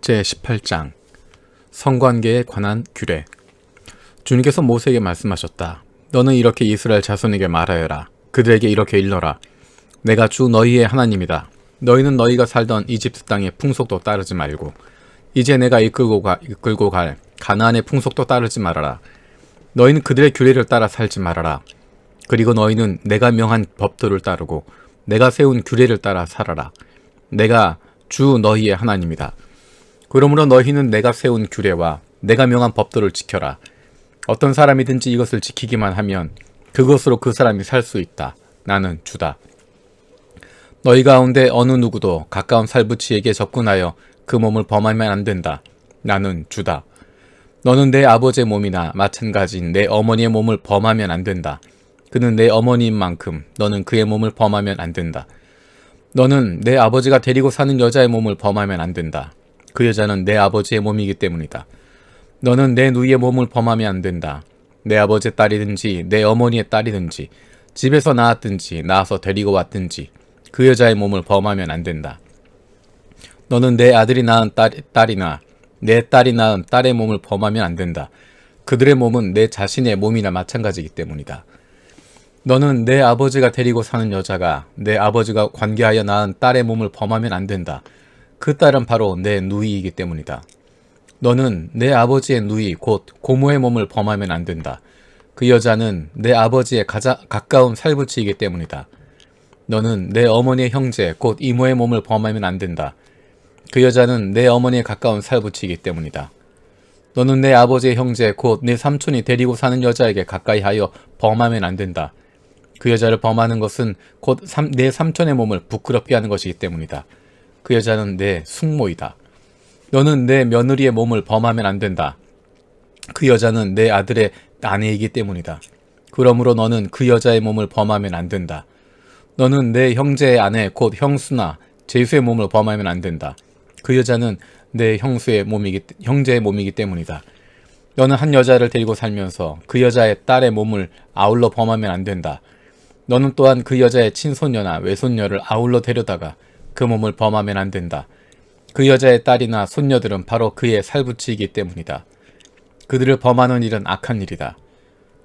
제18장 성관계에 관한 규례. 주님께서 모세에게 말씀하셨다. 너는 이렇게 이스라엘 자손에게 말하여라. 그들에게 이렇게 일러라. 내가 주 너희의 하나님이다. 너희는 너희가 살던 이집트 땅의 풍속도 따르지 말고 이제 내가 이끌고 갈 가나안의 풍속도 따르지 말아라. 너희는 그들의 규례를 따라 살지 말아라. 그리고 너희는 내가 명한 법도를 따르고 내가 세운 규례를 따라 살아라. 내가 주 너희의 하나님이다. 그러므로 너희는 내가 세운 규례와 내가 명한 법도를 지켜라. 어떤 사람이든지 이것을 지키기만 하면 그것으로 그 사람이 살 수 있다. 나는 주다. 너희 가운데 어느 누구도 가까운 살부치에게 접근하여 그 몸을 범하면 안 된다. 나는 주다. 너는 내 아버지의 몸이나 마찬가지인 내 어머니의 몸을 범하면 안 된다. 그는 내 어머니인 만큼 너는 그의 몸을 범하면 안 된다. 너는 내 아버지가 데리고 사는 여자의 몸을 범하면 안 된다. 그 여자는 내 아버지의 몸이기 때문이다. 너는 내 누이의 몸을 범하면 안 된다. 내 아버지의 딸이든지 내 어머니의 딸이든지 집에서 낳았든지 낳아서 데리고 왔든지 그 여자의 몸을 범하면 안 된다. 너는 내 아들이 낳은 딸이나 내 딸이 낳은 딸의 몸을 범하면 안 된다. 그들의 몸은 내 자신의 몸이나 마찬가지이기 때문이다. 너는 내 아버지가 데리고 사는 여자가 내 아버지가 관계하여 낳은 딸의 몸을 범하면 안 된다. 그 딸은 바로 내 누이이기 때문이다. 너는 내 아버지의 누이 곧 고모의 몸을 범하면 안 된다. 그 여자는 내 아버지의 가장 가까운 살부치이기 때문이다. 너는 내 어머니의 형제 곧 이모의 몸을 범하면 안 된다. 그 여자는 내 어머니의 가까운 살부치이기 때문이다. 너는 내 아버지의 형제 곧 내 삼촌이 데리고 사는 여자에게 가까이 하여 범하면 안 된다. 그 여자를 범하는 것은 곧 내 삼촌의 몸을 부끄럽게 하는 것이기 때문이다. 그 여자는 내 숙모이다. 너는 내 며느리의 몸을 범하면 안 된다. 그 여자는 내 아들의 아내이기 때문이다. 그러므로 너는 그 여자의 몸을 범하면 안 된다. 너는 내 형제의 아내 곧 형수나 제수의 몸을 범하면 안 된다. 그 여자는 내 형제의 몸이기 때문이다. 너는 한 여자를 데리고 살면서 그 여자의 딸의 몸을 아울러 범하면 안 된다. 너는 또한 그 여자의 친손녀나 외손녀를 아울러 데려다가 그 몸을 범하면 안 된다. 그 여자의 딸이나 손녀들은 바로 그의 살부치이기 때문이다. 그들을 범하는 일은 악한 일이다.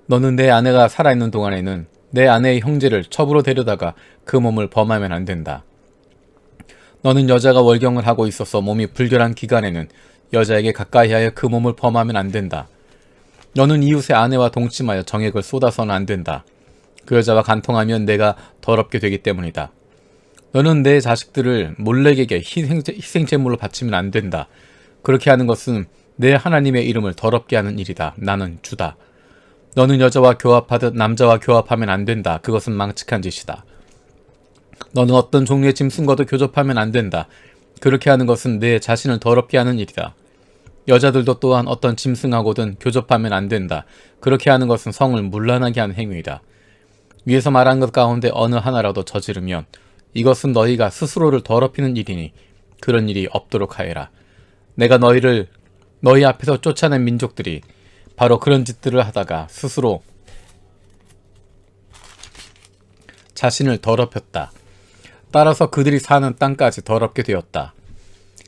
너는 내 아내가 살아있는 동안에는 내 아내의 형제를 첩으로 데려다가 그 몸을 범하면 안 된다. 너는 여자가 월경을 하고 있어서 몸이 불결한 기간에는 여자에게 가까이 하여 그 몸을 범하면 안 된다. 너는 이웃의 아내와 동침하여 정액을 쏟아서는 안 된다. 그 여자와 간통하면 내가 더럽게 되기 때문이다. 너는 내 자식들을 몰렉에게 희생제물로 바치면 안 된다. 그렇게 하는 것은 내 하나님의 이름을 더럽게 하는 일이다. 나는 주다. 너는 여자와 교합하듯 남자와 교합하면 안 된다. 그것은 망측한 짓이다. 너는 어떤 종류의 짐승과도 교접하면 안 된다. 그렇게 하는 것은 내 자신을 더럽게 하는 일이다. 여자들도 또한 어떤 짐승하고든 교접하면 안 된다. 그렇게 하는 것은 성을 문란하게 하는 행위이다. 위에서 말한 것 가운데 어느 하나라도 저지르면 이것은 너희가 스스로를 더럽히는 일이니 그런 일이 없도록 하여라. 내가 너희 앞에서 쫓아낸 민족들이 바로 그런 짓들을 하다가 스스로 자신을 더럽혔다. 따라서 그들이 사는 땅까지 더럽게 되었다.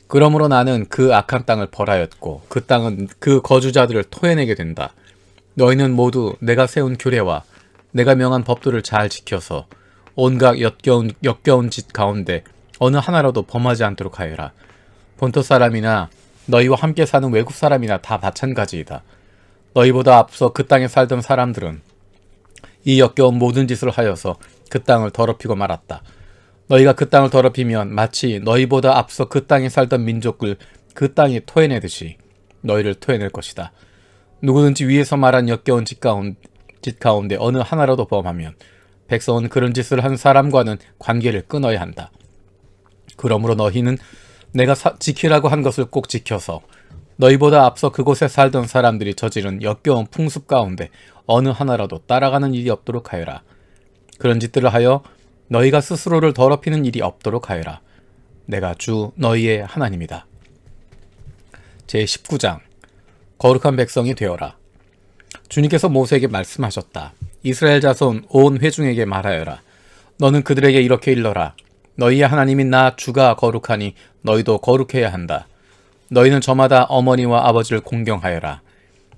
그러므로 나는 그 악한 땅을 벌하였고 그 땅은 그 거주자들을 토해내게 된다. 너희는 모두 내가 세운 규례와 내가 명한 법도를 잘 지켜서 온갖 역겨운 짓 가운데 어느 하나라도 범하지 않도록 하여라. 본토 사람이나 너희와 함께 사는 외국 사람이나 다 마찬가지이다. 너희보다 앞서 그 땅에 살던 사람들은 이 역겨운 모든 짓을 하여서 그 땅을 더럽히고 말았다. 너희가 그 땅을 더럽히면 마치 너희보다 앞서 그 땅에 살던 민족을 그 땅이 토해내듯이 너희를 토해낼 것이다. 누구든지 위에서 말한 역겨운 짓 가운데 어느 하나라도 범하면 백성은 그런 짓을 한 사람과는 관계를 끊어야 한다. 그러므로 너희는 내가 지키라고 한 것을 꼭 지켜서 너희보다 앞서 그곳에 살던 사람들이 저지른 역겨운 풍습 가운데 어느 하나라도 따라가는 일이 없도록 하여라. 그런 짓들을 하여 너희가 스스로를 더럽히는 일이 없도록 하여라. 내가 주 너희의 하나님이다. 제19장 거룩한 백성이 되어라. 주님께서 모세에게 말씀하셨다. 이스라엘 자손 온 회중에게 말하여라. 너는 그들에게 이렇게 일러라. 너희의 하나님인 나 주가 거룩하니 너희도 거룩해야 한다. 너희는 저마다 어머니와 아버지를 공경하여라.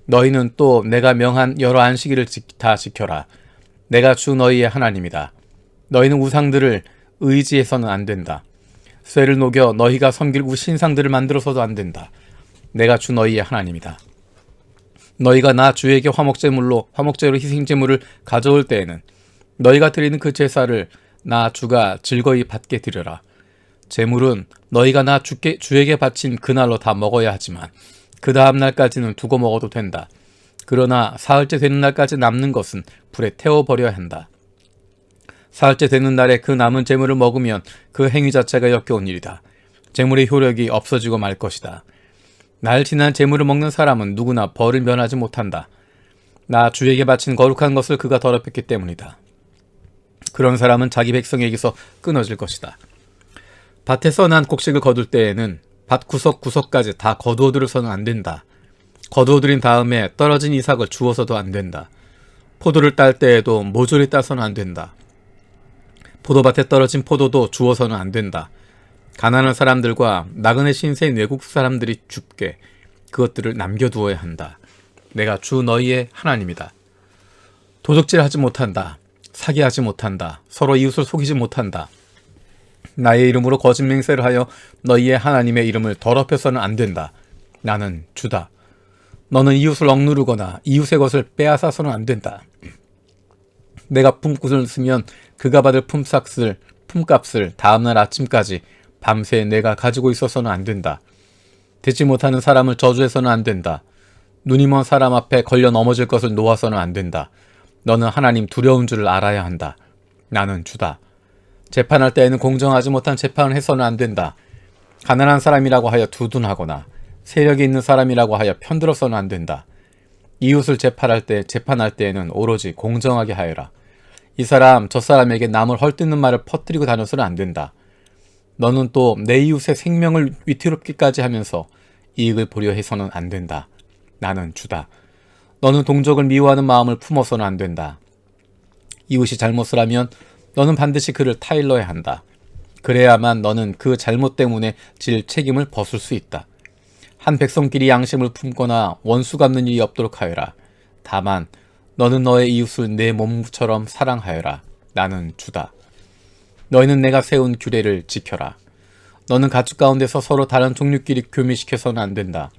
너희는 또 내가 명한 여러 안식일을 다 지켜라. 내가 주 너희의 하나님이다. 너희는 우상들을 의지해서는 안 된다. 쇠를 녹여 너희가 섬길 신상들을 만들어서도 안 된다. 내가 주 너희의 하나님이다. 너희가 나 주에게 화목제로 희생제물을 가져올 때에는 너희가 드리는 그 제사를 나 주가 즐거이 받게 드려라. 제물은 너희가 나 주에게 바친 그날로 다 먹어야 하지만 그 다음 날까지는 두고 먹어도 된다. 그러나 사흘째 되는 날까지 남는 것은 불에 태워버려야 한다. 사흘째 되는 날에 그 남은 제물을 먹으면 그 행위 자체가 역겨운 일이다. 제물의 효력이 없어지고 말 것이다. 날 지난 제물을 먹는 사람은 누구나 벌을 면하지 못한다. 나 주에게 바친 거룩한 것을 그가 더럽혔기 때문이다. 그런 사람은 자기 백성에게서 끊어질 것이다. 밭에서 난 곡식을 거둘 때에는 밭 구석구석까지 다 거두어들여서는 안 된다. 거두어들인 다음에 떨어진 이삭을 주워서도 안 된다. 포도를 딸 때에도 모조리 따서는 안 된다. 포도밭에 떨어진 포도도 주워서는 안 된다. 가난한 사람들과 나그네 신세인 외국 사람들이 줍게 그것들을 남겨두어야 한다. 내가 주 너희의 하나님이다. 도적질하지 못한다. 사기하지 못한다. 서로 이웃을 속이지 못한다. 나의 이름으로 거짓 맹세를 하여 너희의 하나님의 이름을 더럽혀서는 안 된다. 나는 주다. 너는 이웃을 억누르거나 이웃의 것을 빼앗아서는 안 된다. 내가 품꾼을 쓰면 그가 받을 품값을 다음날 아침까지 밤새 내가 가지고 있어서는 안 된다. 듣지 못하는 사람을 저주해서는 안 된다. 눈이 먼 사람 앞에 걸려 넘어질 것을 놓아서는 안 된다. 너는 하나님 두려운 줄을 알아야 한다. 나는 주다. 재판할 때에는 공정하지 못한 재판을 해서는 안 된다. 가난한 사람이라고 하여 두둔하거나 세력이 있는 사람이라고 하여 편들어서는 안 된다. 이웃을 재판할 때에는 오로지 공정하게 하여라. 이 사람 저 사람에게 남을 헐뜯는 말을 퍼뜨리고 다녀서는 안 된다. 너는 또 내 이웃의 생명을 위태롭기까지 하면서 이익을 보려 해서는 안 된다. 나는 주다. 너는 동족을 미워하는 마음을 품어서는 안 된다. 이웃이 잘못을 하면 너는 반드시 그를 타일러야 한다. 그래야만 너는 그 잘못 때문에 질 책임을 벗을 수 있다. 한 백성끼리 양심을 품거나 원수 갚는 일이 없도록 하여라. 다만 너는 너의 이웃을 내 몸처럼 사랑하여라. 나는 주다. 너희는 내가 세운 규례를 지켜라. 너는 가축 가운데서 서로 다른 종류끼리 교미시켜서는 안 된다.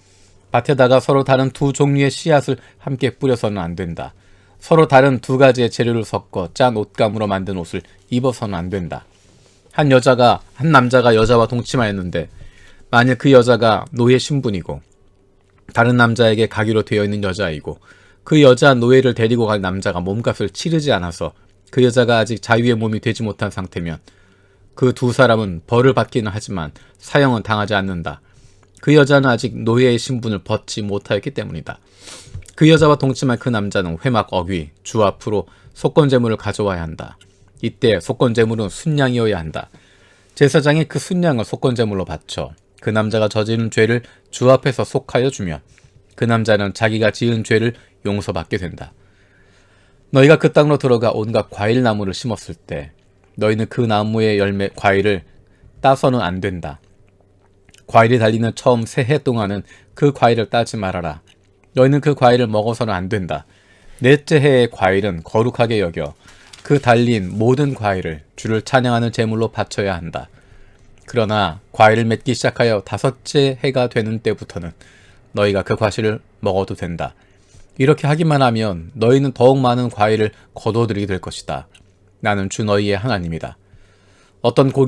밭에다가 서로 다른 두 종류의 씨앗을 함께 뿌려서는 안 된다. 서로 다른 두 가지의 재료를 섞어 짠 옷감으로 만든 옷을 입어서는 안 된다. 한 남자가 여자와 동침하였는데 만일 그 여자가 노예 신분이고 다른 남자에게 가기로 되어 있는 여자이고 그 여자 노예를 데리고 갈 남자가 몸값을 치르지 않아서 그 여자가 아직 자유의 몸이 되지 못한 상태면 그 두 사람은 벌을 받기는 하지만 사형은 당하지 않는다. 그 여자는 아직 노예의 신분을 벗지 못하였기 때문이다. 그 여자와 동침한 그 남자는 회막 어귀, 주 앞으로 속건제물을 가져와야 한다. 이때 속건제물은 순양이어야 한다. 제사장이 그 순양을 속건제물로 바쳐 그 남자가 저지른 죄를 주 앞에서 속하여 주면 그 남자는 자기가 지은 죄를 용서받게 된다. 너희가 그 땅으로 들어가 온갖 과일 나무를 심었을 때 너희는 그 나무의 과일을 따서는 안 된다. 과일이 달리는 처음 새 해 동안은 그 과일을 따지 말아라. 너희는 그 과일을 먹어서는 안 된다. 넷째 해의 과일은 거룩하게 여겨 그 달린 모든 과일을 주를 찬양하는 제물로 바쳐야 한다. 그러나 과일을 맺기 시작하여 다섯째 해가 되는 때부터는 너희가 그 과실을 먹어도 된다. 이렇게 하기만 하면 너희는 더욱 많은 과일을 거둬들이게 될 것이다. 나는 주 너희의 하나님이다.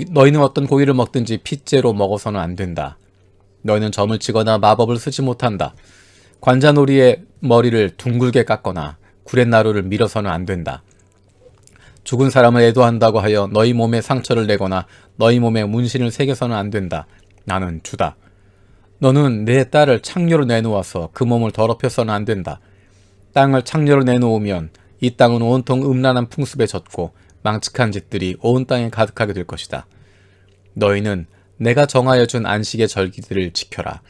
너희는 어떤 고기를 먹든지 핏째로 먹어서는 안 된다. 너희는 점을 치거나 마법을 쓰지 못한다. 관자놀이의 머리를 둥글게 깎거나 구렛나루를 밀어서는 안 된다. 죽은 사람을 애도한다고 하여 너희 몸에 상처를 내거나 너희 몸에 문신을 새겨서는 안 된다. 나는 주다. 너는 내 딸을 창녀로 내놓아서 그 몸을 더럽혀서는 안 된다. 땅을 창녀로 내놓으면 이 땅은 온통 음란한 풍습에 젖고 망측한 짓들이 온 땅에 가득하게 될 것이다. 너희는 내가 정하여 준 안식의 절기들을 지켜라.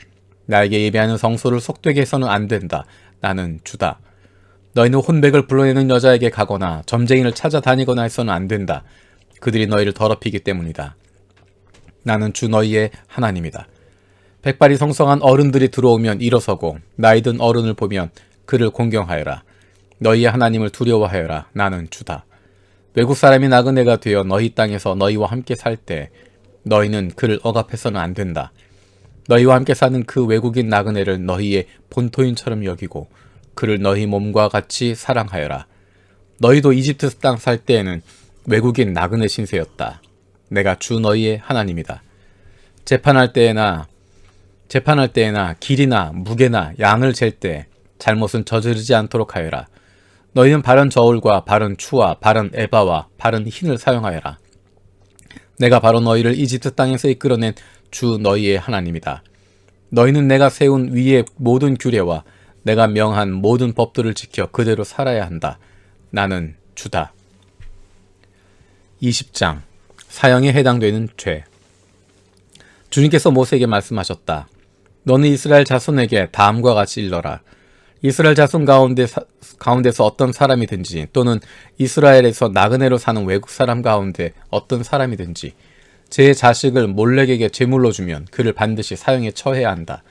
나에게 예배하는 성소를 속되게 해서는 안 된다. 나는 주다. 너희는 혼백을 불러내는 여자에게 가거나 점쟁이를 찾아다니거나 해서는 안 된다. 그들이 너희를 더럽히기 때문이다. 나는 주 너희의 하나님이다. 백발이 성성한 어른들이 들어오면 일어서고 나이 든 어른을 보면 그를 공경하여라. 너희의 하나님을 두려워하여라. 나는 주다. 외국 사람이 나그네가 되어 너희 땅에서 너희와 함께 살 때 너희는 그를 억압해서는 안 된다. 너희와 함께 사는 그 외국인 나그네를 너희의 본토인처럼 여기고 그를 너희 몸과 같이 사랑하여라. 너희도 이집트 땅 살 때에는 외국인 나그네 신세였다. 내가 주 너희의 하나님이다. 재판할 때에나 길이나 무게나 양을 잴 때 잘못은 저지르지 않도록 하여라. 너희는 바른 저울과 바른 추와 바른 에바와 바른 흰을 사용하여라. 내가 바로 너희를 이집트 땅에서 이끌어낸 주 너희의 하나님이다. 너희는 내가 세운 위의 모든 규례와 내가 명한 모든 법들을 지켜 그대로 살아야 한다. 나는 주다. 20장 사형에 해당되는 죄. 주님께서 모세에게 말씀하셨다. 너는 이스라엘 자손에게 다음과 같이 일러라. 이스라엘 자손 가운데서 어떤 사람이든지 또는 이스라엘에서 나그네로 사는 외국 사람 가운데 어떤 사람이든지 제 자식을 몰렉에게 제물로 주면 그를 반드시 사형에 처해야 한다.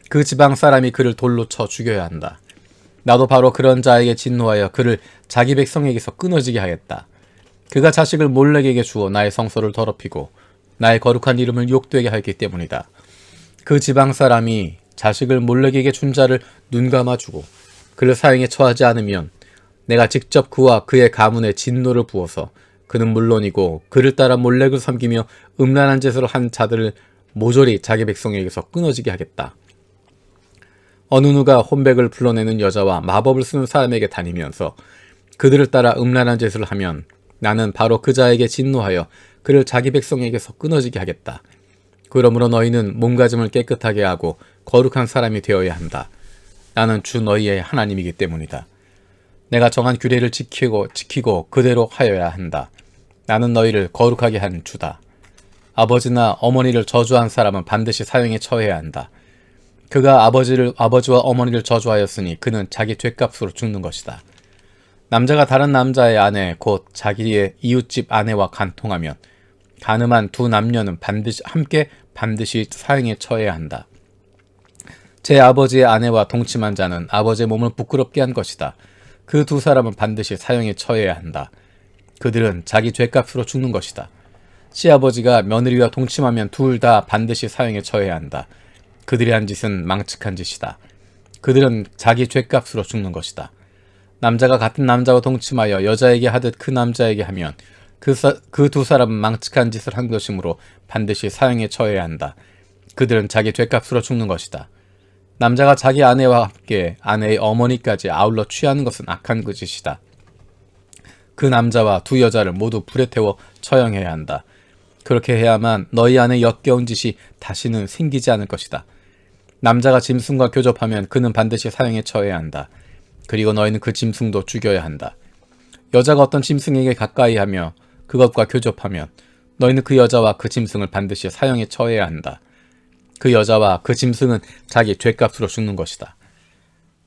그 지방 사람이 그를 돌로 쳐 죽여야 한다. 나도 바로 그런 자에게 진노하여 그를 자기 백성에게서 끊어지게 하겠다. 그가 자식을 몰렉에게 주어 나의 성소를 더럽히고 나의 거룩한 이름을 욕되게 하였기 때문이다. 그 지방 사람이 자식을 몰렉에게 준 자를 눈감아주고 그를 사형에 처하지 않으면 내가 직접 그와 그의 가문에 진노를 부어서 그는 물론이고 그를 따라 몰렉을 섬기며 음란한 짓을 한 자들을 모조리 자기 백성에게서 끊어지게 하겠다. 어느 누가 혼백을 불러내는 여자와 마법을 쓰는 사람에게 다니면서 그들을 따라 음란한 짓을 하면 나는 바로 그 자에게 진노하여 그를 자기 백성에게서 끊어지게 하겠다. 그러므로 너희는 몸가짐을 깨끗하게 하고 거룩한 사람이 되어야 한다. 나는 주 너희의 하나님이기 때문이다. 내가 정한 규례를 지키고 그대로 하여야 한다. 나는 너희를 거룩하게 한 주다. 아버지나 어머니를 저주한 사람은 반드시 사형에 처해야 한다. 그가 아버지와 어머니를 저주하였으니 그는 자기 죄값으로 죽는 것이다. 남자가 다른 남자의 아내 곧 자기의 이웃집 아내와 간통하면 간음한 두 남녀는 반드시 사형에 처해야 한다. 제 아버지의 아내와 동침한 자는 아버지의 몸을 부끄럽게 한 것이다. 그 두 사람은 반드시 사형에 처해야 한다. 그들은 자기 죄값으로 죽는 것이다. 시아버지가 며느리와 동침하면 둘 다 반드시 사형에 처해야 한다. 그들이 한 짓은 망측한 짓이다. 그들은 자기 죄값으로 죽는 것이다. 남자가 같은 남자와 동침하여 여자에게 하듯 그 남자에게 하면 그 두 사람은 망측한 짓을 한 것이므로 반드시 사형에 처해야 한다. 그들은 자기 죄값으로 죽는 것이다. 남자가 자기 아내와 함께 아내의 어머니까지 아울러 취하는 것은 악한 그 짓이다. 그 남자와 두 여자를 모두 불에 태워 처형해야 한다. 그렇게 해야만 너희 안에 역겨운 짓이 다시는 생기지 않을 것이다. 남자가 짐승과 교접하면 그는 반드시 사형에 처해야 한다. 그리고 너희는 그 짐승도 죽여야 한다. 여자가 어떤 짐승에게 가까이 하며 그것과 교접하면 너희는 그 여자와 그 짐승을 반드시 사형에 처해야 한다. 그 여자와 그 짐승은 자기 죄값으로 죽는 것이다.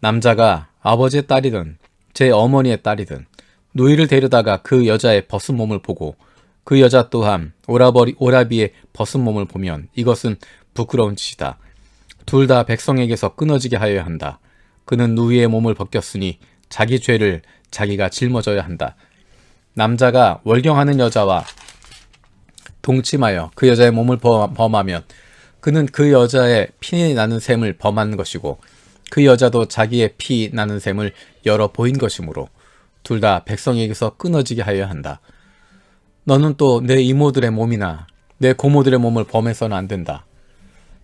남자가 아버지의 딸이든 제 어머니의 딸이든 누이를 데려다가 그 여자의 벗은 몸을 보고 그 여자 또한 오라비의 벗은 몸을 보면 이것은 부끄러운 짓이다. 둘 다 백성에게서 끊어지게 하여야 한다. 그는 누이의 몸을 벗겼으니 자기 죄를 자기가 짊어져야 한다. 남자가 월경하는 여자와 동침하여 그 여자의 몸을 범하면 그는 그 여자의 피 나는 셈을 범한 것이고 그 여자도 자기의 피 나는 셈을 열어 보인 것이므로 둘 다 백성에게서 끊어지게 하여야 한다. 너는 또 내 이모들의 몸이나 내 고모들의 몸을 범해서는 안 된다.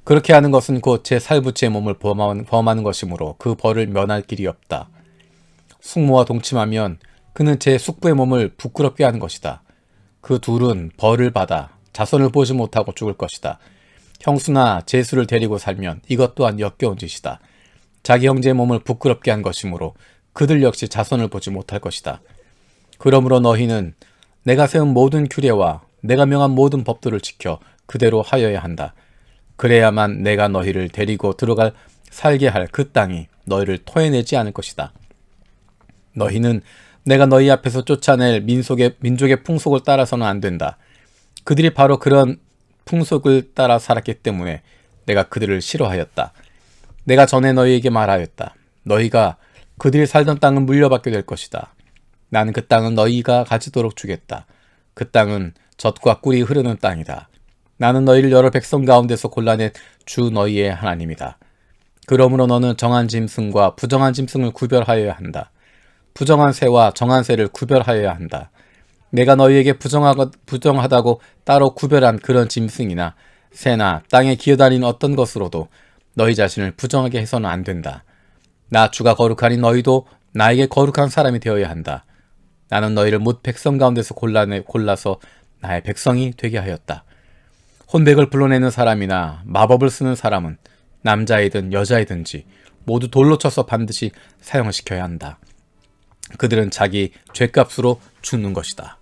그렇게 하는 것은 곧 제 살부치의 몸을 범하는 것이므로 그 벌을 면할 길이 없다. 숙모와 동침하면 그는 제 숙부의 몸을 부끄럽게 하는 것이다. 그 둘은 벌을 받아 자손을 보지 못하고 죽을 것이다. 형수나 제수를 데리고 살면 이것 또한 역겨운 짓이다. 자기 형제의 몸을 부끄럽게 한 것이므로 그들 역시 자손을 보지 못할 것이다. 그러므로 너희는 내가 세운 모든 규례와 내가 명한 모든 법도를 지켜 그대로 하여야 한다. 그래야만 내가 너희를 데리고 들어갈 살게 할 그 땅이 너희를 토해내지 않을 것이다. 너희는 내가 너희 앞에서 쫓아낼 민족의 풍속을 따라서는 안 된다. 그들이 바로 그런 풍속을 따라 살았기 때문에 내가 그들을 싫어하였다. 내가 전에 너희에게 말하였다. 너희가 그들이 살던 땅은 물려받게 될 것이다. 나는 그 땅은 너희가 가지도록 주겠다. 그 땅은 젖과 꿀이 흐르는 땅이다. 나는 너희를 여러 백성 가운데서 골라낸 주 너희의 하나님이다. 그러므로 너는 정한 짐승과 부정한 짐승을 구별하여야 한다. 부정한 새와 정한 새를 구별하여야 한다. 내가 너희에게 부정하다고 따로 구별한 그런 짐승이나 새나 땅에 기어다니는 어떤 것으로도 너희 자신을 부정하게 해서는 안 된다. 나 주가 거룩하니 너희도 나에게 거룩한 사람이 되어야 한다. 나는 너희를 뭇 백성 가운데서 골라서 나의 백성이 되게 하였다. 혼백을 불러내는 사람이나 마법을 쓰는 사람은 남자이든 여자이든지 모두 돌로 쳐서 반드시 사형을 시켜야 한다. 그들은 자기 죄값으로 죽는 것이다.